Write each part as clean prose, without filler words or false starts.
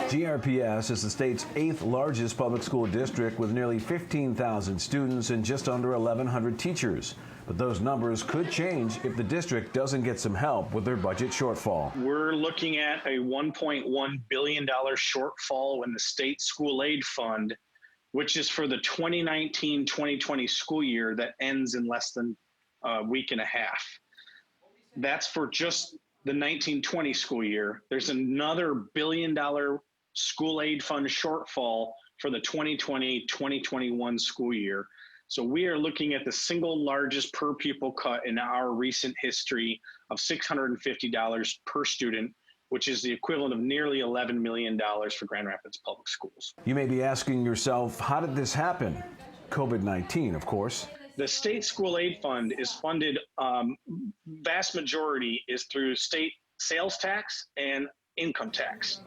GRPS is the state's 8th largest public school district with nearly 15,000 students and just under 1,100 teachers. But those numbers could change if the district doesn't get some help with their budget shortfall. We're looking at a $1.1 billion shortfall in the state school aid fund, which is for the 2019-2020 school year that ends in less than a week and a half. That's for just the 1920 school year. There's another $1 billion school aid fund shortfall for the 2020-2021 school year. So we are looking at the single largest per pupil cut in our recent history of $650 per student, which is the equivalent of nearly $11 million for Grand Rapids Public Schools. You may be asking yourself, how did this happen? COVID-19, of course. The state school aid fund is funded, vast majority is through state sales tax and income tax.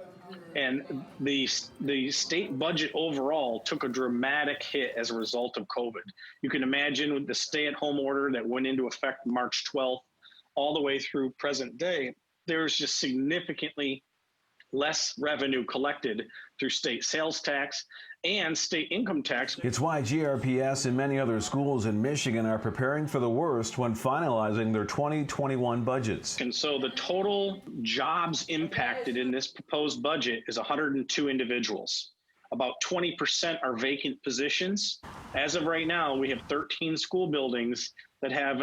And the state budget overall took a dramatic hit as a result of COVID. You can imagine with the stay-at-home order that went into effect March 12th, all the way through present day, there's just significantly less revenue collected through state sales tax and state income tax. It's why GRPS and many other schools in Michigan are preparing for the worst when finalizing their 2021 budgets. And so the total jobs impacted in this proposed budget is 102 individuals. About 20% are vacant positions. As of right now, we have 13 school buildings that have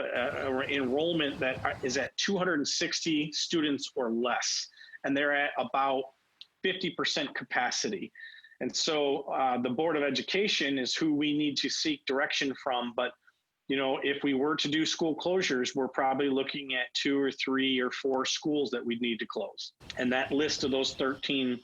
enrollment that is at 260 students or less, and they're at about 50% capacity. And so the Board of Education is who we need to seek direction from. But, you know, if we were to do school closures, we're probably looking at 2 or 3 or 4 schools that we'd need to close. And that list of those 13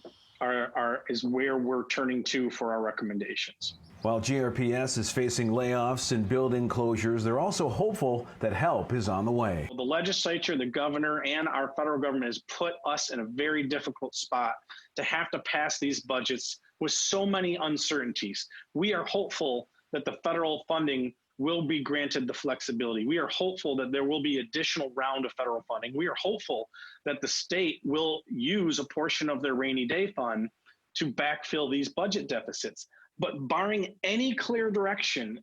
is where we're turning to for our recommendations. While GRPS is facing layoffs and building closures, they're also hopeful that help is on the way. The legislature, the governor, and our federal government has put us in a very difficult spot to have to pass these budgets with so many uncertainties. We are hopeful that the federal funding will be granted the flexibility. We are hopeful that there will be additional round of federal funding. We are hopeful that the state will use a portion of their rainy day fund to backfill these budget deficits. But barring any clear direction,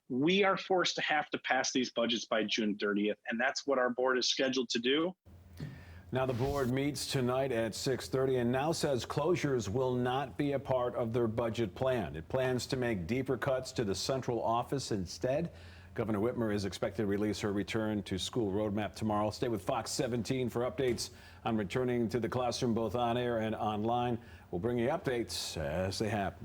we are forced to have to pass these budgets by June 30th, and that's what our board is scheduled to do. Now the board meets tonight at 6:30 and now says closures will not be a part of their budget plan. It plans to make deeper cuts to the central office instead. Governor Whitmer is expected to release her return to school roadmap tomorrow. Stay with Fox 17 for updates on returning to the classroom both on air and online. We'll bring you updates as they happen.